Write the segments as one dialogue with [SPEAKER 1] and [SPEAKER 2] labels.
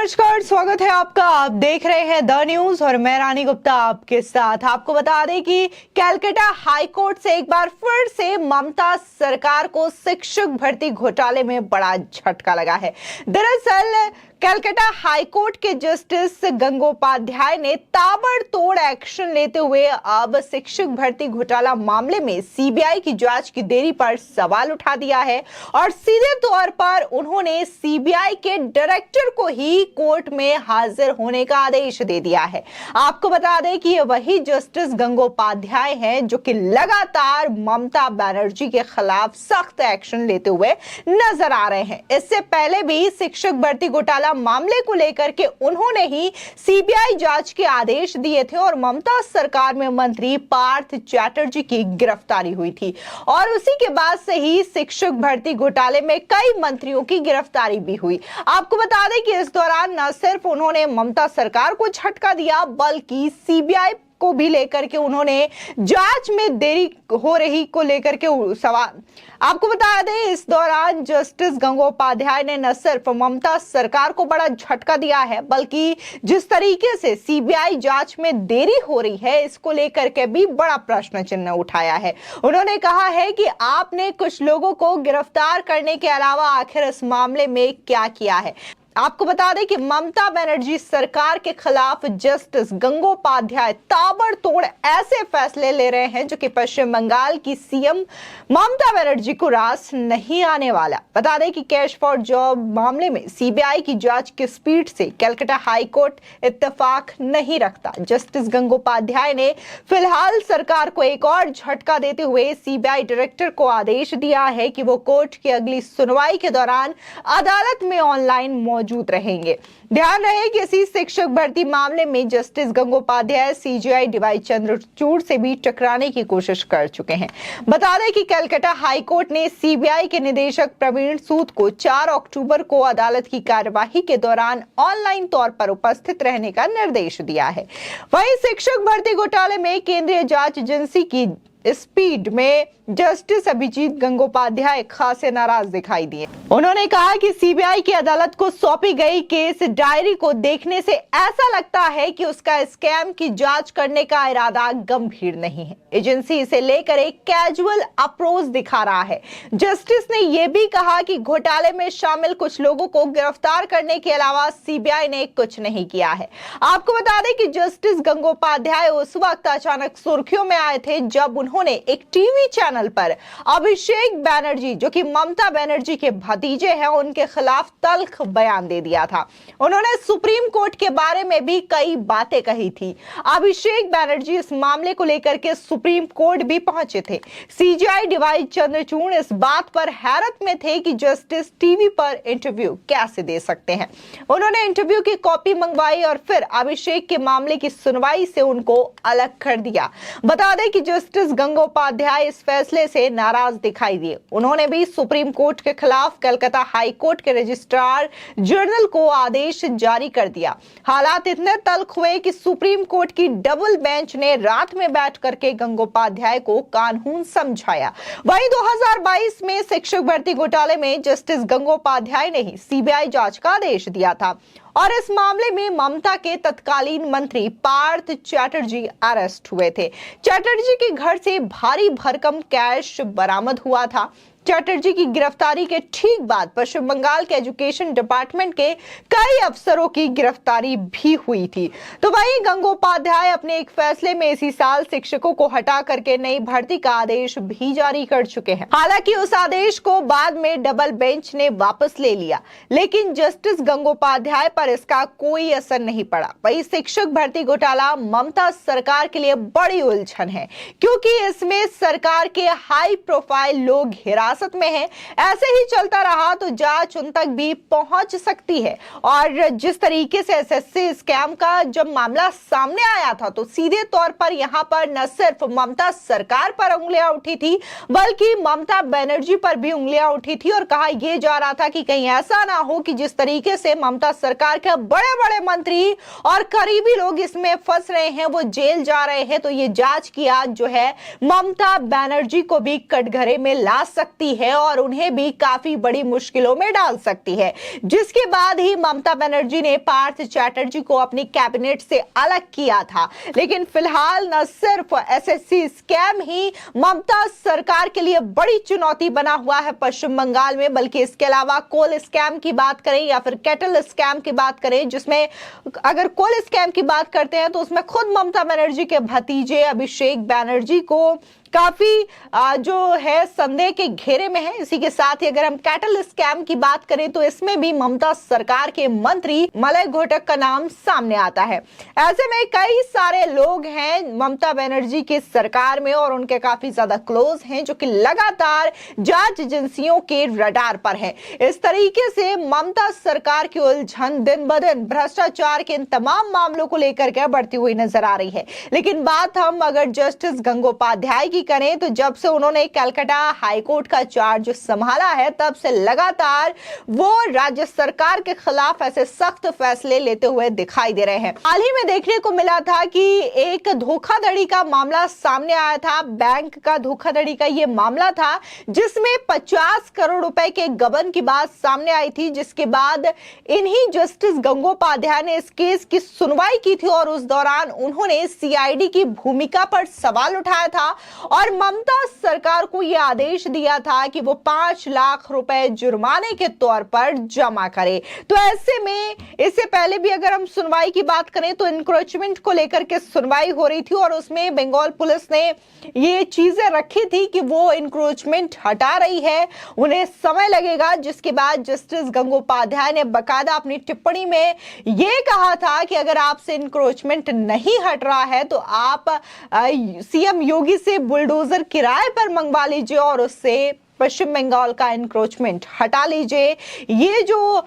[SPEAKER 1] नमस्कार, स्वागत है आपका। आप देख रहे हैं द न्यूज और मैं रानी गुप्ता आपके साथ। आपको बता दें कि कलकत्ता हाईकोर्ट से एक बार फिर से ममता सरकार को शिक्षक भर्ती घोटाले में बड़ा झटका लगा है। दरअसल कलकत्ता हाईकोर्ट के जस्टिस गंगोपाध्याय ने ताबड़तोड़ एक्शन लेते हुए अब शिक्षक भर्ती घोटाला मामले में सीबीआई की जांच की देरी पर सवाल उठा दिया है और सीधे तौर पर उन्होंने सीबीआई के डायरेक्टर को ही कोर्ट में हाजिर होने का आदेश दे दिया है। आपको बता दें कि ये वही जस्टिस गंगोपाध्याय हैं जो कि लगातार ममता बनर्जी के खिलाफ सख्त एक्शन लेते हुए नजर आ रहे हैं। इससे पहले भी शिक्षक भर्ती घोटाला मामले को लेकर के उन्होंने ही सीबीआई जांच के आदेश दिए थे और ममता सरकार में मंत्री पार्थ चैटर्जी की गिरफ्तारी हुई थी और उसी के बाद से ही शिक्षक भर्ती घोटाले में कई मंत्रियों की गिरफ्तारी भी हुई। आपको बता दें कि इस दौरान न सिर्फ उन्होंने ममता सरकार को झटका दिया बल्कि सीबीआई को भी लेकर के उन्होंने जांच में देरी हो रही को लेकर के सवाल। आपको बता दें इस दौरान जस्टिस गंगोपाध्याय ने न सिर्फ ममता सरकार को बड़ा झटका दिया है बल्कि जिस तरीके से सीबीआई जांच में देरी हो रही है इसको लेकर के भी बड़ा प्रश्न चिन्ह उठाया है। उन्होंने कहा है कि आपने कुछ लोगों को गिरफ्तार करने के अलावा आखिर इस मामले में क्या किया है। आपको बता दें कि ममता बनर्जी सरकार के खिलाफ जस्टिस गंगोपाध्याय ताबड़तोड़ ऐसे फैसले ले रहे हैं जो कि पश्चिम बंगाल की सीएम ममता बनर्जी को रास नहीं आने वाला। बता दें कि कैश फॉर जॉब मामले में सीबीआई की जांच की स्पीड से कलकत्ता हाईकोर्ट इत्तेफाक नहीं रखता। जस्टिस गंगोपाध्याय ने फिलहाल सरकार को एक और झटका देते हुए सीबीआई डायरेक्टर को आदेश दिया है कि वो कोर्ट की अगली सुनवाई के दौरान अदालत में ऑनलाइन मौजूद रहेंगे। ध्यान रहे कि इसी शिक्षक भर्ती मामले में justice Gangopadhyay CJI DY Chandrachud से भी टकराने की कोशिश कर चुके हैं। बता दें कि कलकत्ता हाईकोर्ट ने सीबीआई के निदेशक प्रवीण सूद को 4 अक्टूबर को अदालत की कार्यवाही के दौरान ऑनलाइन तौर पर उपस्थित रहने का निर्देश दिया है। वहीं शिक्षक भर्ती घोटाले में केंद्रीय जांच एजेंसी की स्पीड में जस्टिस अभिजीत गंगोपाध्याय खासे नाराज दिखाई दिए। उन्होंने कहा कि सीबीआई की अदालत को सौंपी गई केस डायरी को देखने से ऐसा लगता है कि उसका स्कैम की जांच करने का इरादा गंभीर नहीं है। एजेंसी इसे लेकर एक कैजुअल अप्रोच दिखा रहा है। जस्टिस ने यह भी कहा कि घोटाले में शामिल कुछ लोगों को गिरफ्तार करने के अलावा सीबीआई ने कुछ नहीं किया है। आपको बता दें कि जस्टिस गंगोपाध्याय उस वक्त अचानक सुर्खियों में आए थे जब उन्होंने एक टीवी चैनल पर अभिषेक बनर्जी जो कि ममता बनर्जी के भतीजे हैं उनके खिलाफ तल्ख बयान दे दिया था। उन्होंने सुप्रीम कोर्ट के बारे में भी कई बातें कही थी। अभिषेक बनर्जी इस मामले को लेकर के सुप्रीम कोर्ट भी पहुंचे थे। सीजेआई डीवाई चंद्रचूड़ इस बात पर हैरत में थे कि जस्टिस टीवी पर इंटरव्यू कैसे दे सकते हैं। उन्होंने इंटरव्यू की कॉपी मंगवाई और फिर अभिषेक के मामले की सुनवाई से उनको अलग कर दिया। बता दें कि जस्टिस गंगोपाध्याय इस फैसले से नाराज दिखाई दिए। उन्होंने भी सुप्रीम कोर्ट के खिलाफ कलकत्ता हाई कोर्ट के रजिस्ट्रार जनरल को आदेश जारी कर दिया। हालात इतने तल्ख हुए कि सुप्रीम कोर्ट की डबल बेंच ने रात में बैठ करके गंगोपाध्याय को कानून समझाया। वहीं 2022 में शिक्षक भर्ती घोटाले में जस्टिस गंगोपाध्याय ने ही सीबीआई जांच का आदेश दिया था और इस मामले में ममता के तत्कालीन मंत्री पार्थ चैटर्जी अरेस्ट हुए थे। चैटर्जी के घर से भारी भरकम कैश बरामद हुआ था। चैटर्जी की गिरफ्तारी के ठीक बाद पश्चिम बंगाल के एजुकेशन डिपार्टमेंट के कई अफसरों की गिरफ्तारी भी हुई थी। तो वहीं गंगोपाध्याय अपने एक फैसले में इसी साल शिक्षकों को हटा करके नई भर्ती का आदेश भी जारी कर चुके हैं। हालांकि उस आदेश को बाद में डबल बेंच ने वापस ले लिया, लेकिन जस्टिस गंगोपाध्याय पर इसका कोई असर नहीं पड़ा। वही शिक्षक भर्ती घोटाला ममता सरकार के लिए बड़ी उलझन है क्योंकि इसमें सरकार के हाई प्रोफाइल लोग हिरासत में है। ऐसे ही चलता रहा तो जांच उन तक भी पहुंच सकती है। और जिस तरीके से एसएससी स्कैम का जब मामला सामने आया था तो सीधे तौर पर यहां पर न सिर्फ ममता सरकार पर उंगलियां उठी थी बल्कि ममता बनर्जी पर भी उंगलियां उठी थी और कहा यह जा रहा था कि कहीं ऐसा ना हो कि जिस तरीके से ममता सरकार के बड़े बड़े मंत्री और करीबी लोग इसमें फंस रहे हैं, वो जेल जा रहे हैं, तो ये जांच की आग जो है ममता बनर्जी को भी कटघरे में ला सकती सकती है और उन्हें भी काफी बड़ी मुश्किलों में डाल सकती है, जिसके बाद ही ममता बनर्जी ने पार्थ चैटर्जी को अपनी कैबिनेट से अलग किया था। लेकिन फिलहाल न सिर्फ एसएससी स्कैम ही ममता सरकार के लिए बड़ी चुनौती बना हुआ है पश्चिम बंगाल में, बल्कि इसके अलावा कोल स्कैम की बात करें या फिर कैटल स्कैम की बात करें, जिसमें अगर कोल स्कैम की बात करते हैं तो उसमें खुद ममता बनर्जी के भतीजे अभिषेक बैनर्जी को काफी जो है संदेह के घेरे में है। इसी के साथ ही अगर हम कैटल स्कैम की बात करें तो इसमें भी ममता सरकार के मंत्री मलय घोटक का नाम सामने आता है। ऐसे में कई सारे लोग हैं ममता बनर्जी की सरकार में और उनके काफी ज्यादा क्लोज हैं, जो कि लगातार जांच एजेंसियों के रडार पर है। इस तरीके से ममता सरकार की उलझन दिन ब दिन भ्रष्टाचार के इन तमाम मामलों को लेकर के बढ़ती हुई नजर आ रही है। लेकिन बात हम अगर जस्टिस गंगोपाध्याय की करें तो जब से उन्होंने कलकत्ता हाईकोर्ट का चार्ज संभाला है तब से लगातार वो राज्य सरकार के खिलाफ ऐसे सख्त फैसले लेते हुए दिखाई दे रहे हैं। हाल ही में देखने को मिला था कि एक धोखाधड़ी का मामला सामने आया था, बैंक का धोखाधड़ी का ये मामला था, जिसमें 50 करोड़ रुपए के गबन की बात सामने आई थी, जिसके बाद इन्हीं जस्टिस गंगोपाध्याय ने इस केस की सुनवाई की थी और उस दौरान उन्होंने सीआईडी की भूमिका पर सवाल उठाया था और ममता सरकार को यह आदेश दिया था कि वो 5 लाख रुपए जुर्माने के तौर पर जमा करे। तो ऐसे में इससे पहले भी अगर हम सुनवाई की बात करें तो इंक्रोचमेंट को लेकर के सुनवाई हो रही थी और उसमें बंगाल पुलिस ने ये चीजें रखी थी कि वो इंक्रोचमेंट हटा रही है, उन्हें समय लगेगा। जिसके बाद जस्टिस गंगोपाध्याय ने बकायदा अपनी टिप्पणी में ये कहा था कि अगर आपसे इंक्रोचमेंट नहीं हट रहा है तो आप सीएम योगी से बुलडोजर किराए पर मंगवा लीजिए और उससे पश्चिम बंगाल का इंक्रोचमेंट हटा लीजिए। ये जो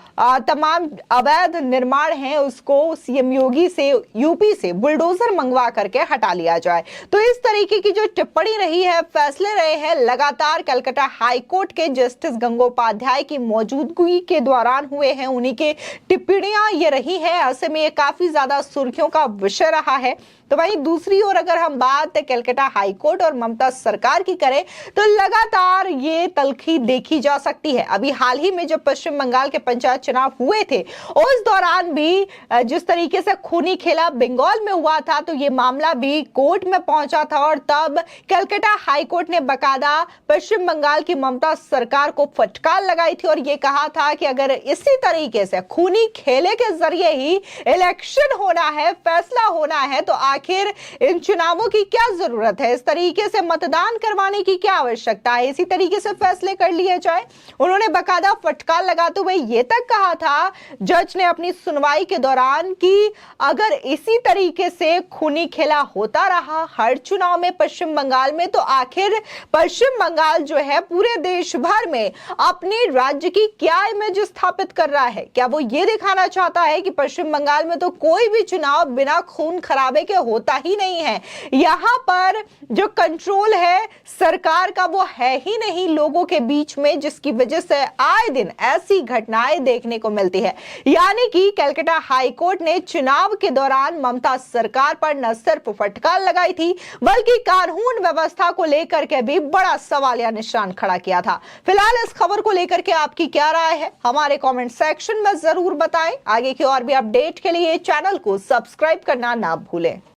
[SPEAKER 1] तमाम अवैध निर्माण हैं उसको सीएम योगी से यूपी से बुलडोजर मंगवा करके हटा लिया जाए। तो इस तरीके की जो टिप्पणी रही है, फैसले रहे हैं लगातार कलकत्ता हाईकोर्ट के जस्टिस गंगोपाध्याय की मौजूदगी के दौरान हुए हैं, उन्हीं के टिप्पणियां ये रही है। ऐसे में ये काफी ज्यादा सुर्खियों का विषय रहा है। तो वहीं दूसरी ओर अगर हम बात कलकत्ता हाईकोर्ट और ममता सरकार की करें तो लगातार ये तल्खी देखी जा सकती है। अभी हाल ही में जब पश्चिम बंगाल के पंचायत चुनाव हुए थे उस दौरान भी जिस तरीके से खूनी खेला बंगाल में हुआ था तो ये मामला भी कोर्ट में पहुंचा था और तब कलकत्ता हाईकोर्ट ने बकायदा पश्चिम बंगाल की ममता सरकार को फटकार लगाई थी और ये कहा था कि अगर इसी तरीके से खूनी खेले के जरिए ही इलेक्शन होना है, फैसला होना है, तो आखिर इन चुनावों की क्या जरूरत है, इस तरीके से मतदान करवाने की क्या आवश्यकता है, इसी तरीके से फैसले कर लिए जाए। उन्होंने बकायदा फटकार लगाते हुए यह तक कहा था जज ने अपनी सुनवाई के दौरान कि अगर इसी तरीके से खूनी खेला होता रहा हर चुनाव में पश्चिम बंगाल में तो आखिर पश्चिम बंगाल जो है पूरे देश भर में अपने राज्य की क्या इमेज स्थापित कर रहा है। क्या वो ये दिखाना चाहता है कि पश्चिम बंगाल में तो कोई भी चुनाव बिना खून खराबे के होता ही नहीं है, यहां पर जो कंट्रोल है सरकार का वो है ही नहीं लोगों के बीच में, जिसकी वजह से आए दिन ऐसी घटनाएं देखने को मिलती है। यानी कि कलकत्ता हाईकोर्ट ने चुनाव के दौरान ममता सरकार पर न सिर्फ फटकार लगाई थी बल्कि कानून व्यवस्था को लेकर के भी बड़ा सवालिया निशान खड़ा किया था। फिलहाल इस खबर को लेकर के आपकी क्या राय है हमारे कमेंट सेक्शन में जरूर बताएं। आगे की और भी अपडेट के लिए चैनल को सब्सक्राइब करना ना भूलें।